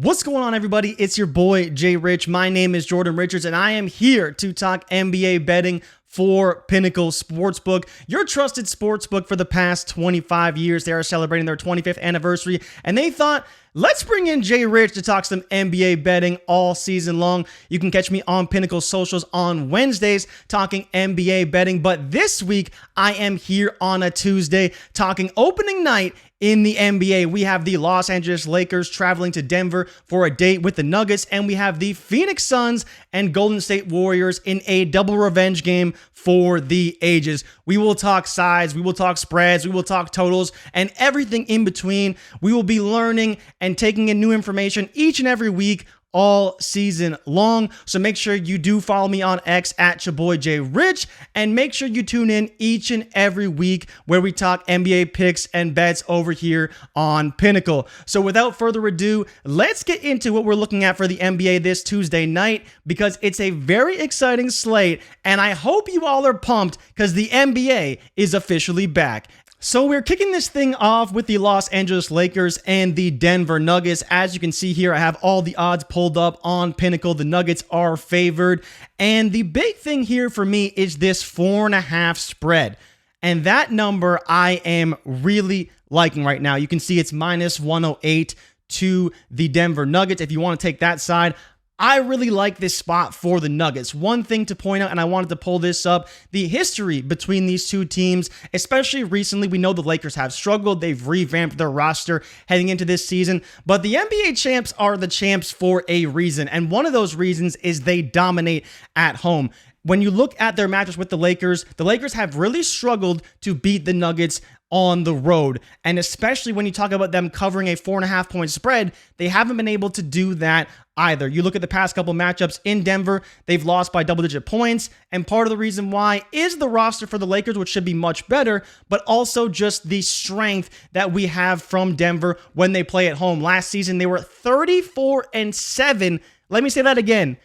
What's going on, everybody? It's your boy, Jay Rich. My name is Jordan Richards, and I am here to talk NBA betting for Pinnacle Sportsbook, your trusted sportsbook for the past 25 years. They are celebrating their 25th anniversary, and they thought, let's bring in Jay Rich to talk some NBA betting all season long. You can catch me on Pinnacle Socials on Wednesdays talking NBA betting, but this week I am here on a Tuesday talking opening night in the NBA. We have the Los Angeles Lakers traveling to Denver for a date with the Nuggets, and we have the Phoenix Suns and Golden State Warriors in a double revenge game for the ages. We will talk sides, we will talk spreads, we will talk totals, and everything in between. We will be learning and taking in new information each and every week all season long. So make sure you do follow me on X at your boy Jay Rich, and make sure you tune in each and every week where we talk NBA picks and bets over here on Pinnacle. So without further ado, let's get into what we're looking at for the NBA this Tuesday night, because it's a very exciting slate, and I hope you all are pumped because the NBA is officially back. So we're kicking this thing off with the Los Angeles Lakers and the Denver Nuggets. As you can see here, I have all the odds pulled up on Pinnacle. The Nuggets are favored. And the big thing here for me is this 4.5 spread. And that number I am really liking right now. You can see it's minus 108 to the Denver Nuggets. If you want to take that side, I really like this spot for the Nuggets. One thing to point out, and I wanted to pull this up, the history between these two teams, especially recently. We know the Lakers have struggled. They've revamped their roster heading into this season, but the NBA champs are the champs for a reason, and one of those reasons is they dominate at home. When you look at their matches with the Lakers have really struggled to beat the Nuggets on the road. And especially when you talk about them covering a 4.5 point spread, they haven't been able to do that either. You look at the past couple matchups in Denver, they've lost by double-digit points. And part of the reason why is the roster for the Lakers, which should be much better, but also just the strength that we have from Denver when they play at home. Last season, they were 34-7. Let me say that again.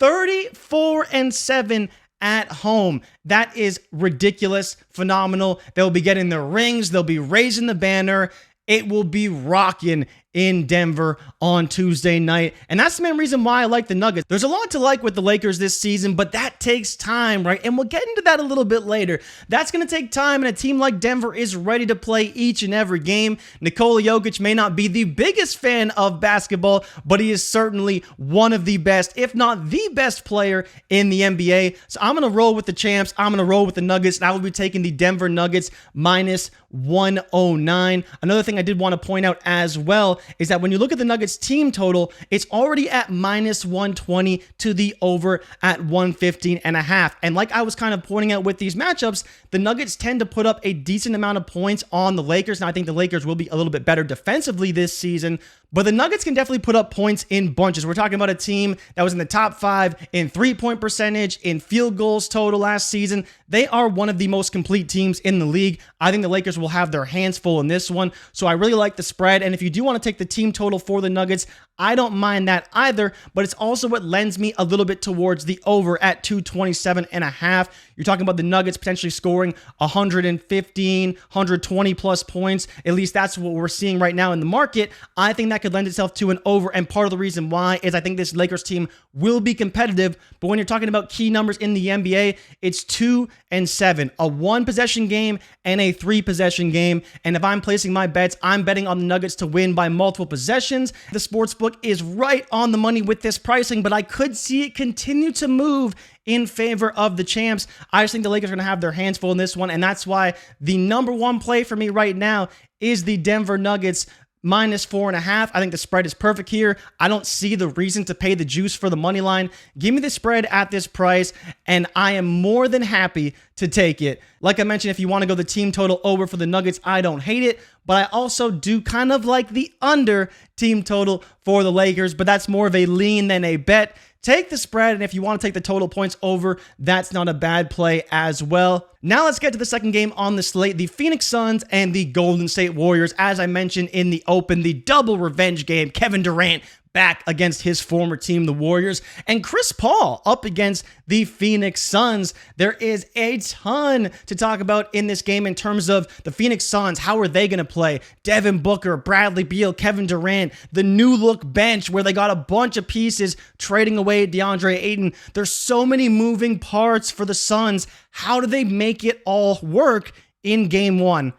34-7 at home. That is ridiculous, phenomenal. They'll be getting their rings. They'll be raising the banner. It will be rocking in Denver on Tuesday night. And that's the main reason why I like the Nuggets. There's a lot to like with the Lakers this season, but that takes time, right? And we'll get into that a little bit later. That's going to take time, and a team like Denver is ready to play each and every game. Nikola Jokic may not be the biggest fan of basketball, but he is certainly one of the best, if not the best player in the NBA. So I'm going to roll with the champs. I'm going to roll with the Nuggets, and I will be taking the Denver Nuggets minus 109. Another thing I did want to point out as well is that when you look at the Nuggets team total, it's already at minus 120 to the over at 115.5. And like I was kind of pointing out with these matchups, the Nuggets tend to put up a decent amount of points on the Lakers. Now, I think the Lakers will be a little bit better defensively this season, but the Nuggets can definitely put up points in bunches. We're talking about a team that was in the top 5 in three-point percentage, in field goals total last season. They are one of the most complete teams in the league. I think the Lakers will have their hands full in this one, so I really like the spread. And if you do want to take the team total for the Nuggets, I don't mind that either, but it's also what lends me a little bit towards the over at 227.5. You're talking about the Nuggets potentially scoring 115, 120 plus points. At least that's what we're seeing right now in the market. I think that could lend itself to an over, and part of the reason why is I think this Lakers team will be competitive, but when you're talking about key numbers in the NBA, it's 2 and 7, a 1-possession game and a 3-possession game. And if I'm placing my bets, I'm betting on the Nuggets to win by multiple possessions. The sportsbook is right on the money with this pricing, but I could see it continue to move in favor of the champs. I just think the Lakers are going to have their hands full in this one, and that's why the number one play for me right now is the Denver Nuggets minus 4.5. I think the spread is perfect here. I don't see the reason to pay the juice for the money line. Give me the spread at this price, and I am more than happy to take it. Like I mentioned, if you want to go the team total over for the Nuggets, I don't hate it, but I also do kind of like the under team total for the Lakers, but that's more of a lean than a bet. Take the spread, and if you want to take the total points over, that's not a bad play as well. Now let's get to the second game on the slate, the Phoenix Suns and the Golden State Warriors. As I mentioned in the open, the double revenge game. Kevin Durant back against his former team, the Warriors, and Chris Paul up against the Phoenix Suns. There is a ton to talk about in this game in terms of the Phoenix Suns. How are they going to play? Devin Booker, Bradley Beal, Kevin Durant, the new look bench where they got a bunch of pieces trading away DeAndre Ayton. There's so many moving parts for the Suns. How do they make it all work in game one?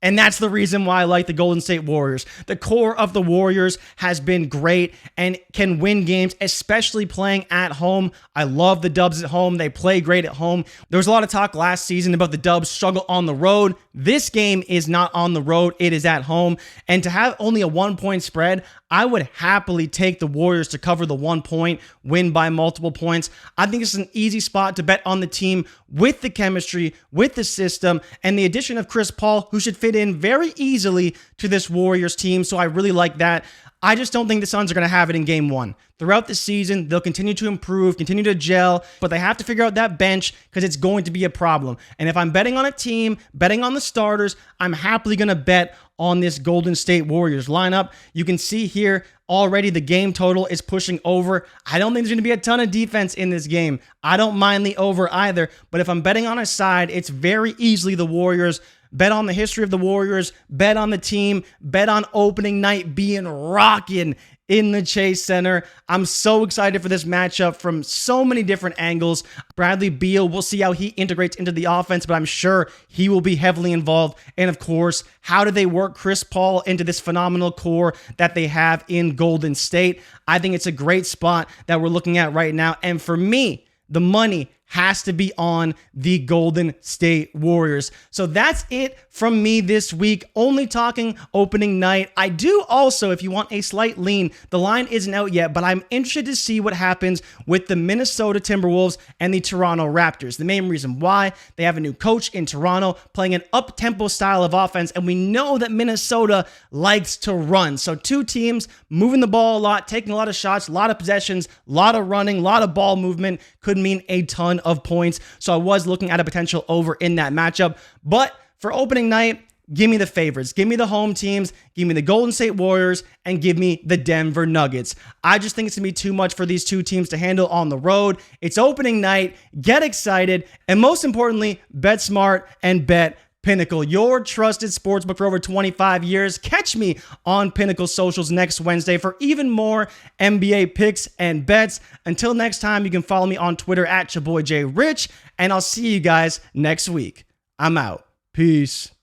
And that's the reason why I like the Golden State Warriors. The core of the Warriors has been great and can win games, especially playing at home. I love the Dubs at home. They play great at home. There was a lot of talk last season about the Dubs struggle on the road. This game is not on the road. It is at home. And to have only a 1-point spread, I would happily take the Warriors to cover the 1 point, win by multiple points. I think it's an easy spot to bet on the team with the chemistry, with the system, and the addition of Chris Paul, who should fit in very easily to this Warriors team. So I really like that. I just don't think the Suns are going to have it in game one. Throughout the season, they'll continue to improve, continue to gel, but they have to figure out that bench because it's going to be a problem. And if I'm betting on a team, betting on the starters, I'm happily going to bet on this Golden State Warriors lineup. You can see here already the game total is pushing over. I don't think there's going to be a ton of defense in this game. I don't mind the over either, but if I'm betting on a side, it's very easily the Warriors. Bet on the history of the Warriors, bet on the team, bet on opening night being rocking in the Chase Center. I'm so excited for this matchup from so many different angles. Bradley Beal, we'll see how he integrates into the offense, but I'm sure he will be heavily involved. And of course, how do they work Chris Paul into this phenomenal core that they have in Golden State? I think it's a great spot that we're looking at right now. And for me, the money has to be on the Golden State Warriors. So that's it from me this week. Only talking opening night. I do also, if you want a slight lean, the line isn't out yet, but I'm interested to see what happens with the Minnesota Timberwolves and the Toronto Raptors. The main reason why, they have a new coach in Toronto playing an up-tempo style of offense, and we know that Minnesota likes to run. So two teams moving the ball a lot, taking a lot of shots, a lot of possessions, a lot of running, a lot of ball movement could mean a ton of points. So I was looking at a potential over in that matchup. But for opening night, give me the favorites. Give me the home teams. Give me the Golden State Warriors and give me the Denver Nuggets. I just think it's going to be too much for these two teams to handle on the road. It's opening night. Get excited. And most importantly, bet smart and bet Pinnacle, your trusted sportsbook for over 25 years. Catch me on Pinnacle socials next Wednesday for even more NBA picks and bets. Until next time, you can follow me on Twitter at @YourBoyJRich, and I'll see you guys next week. I'm out. Peace.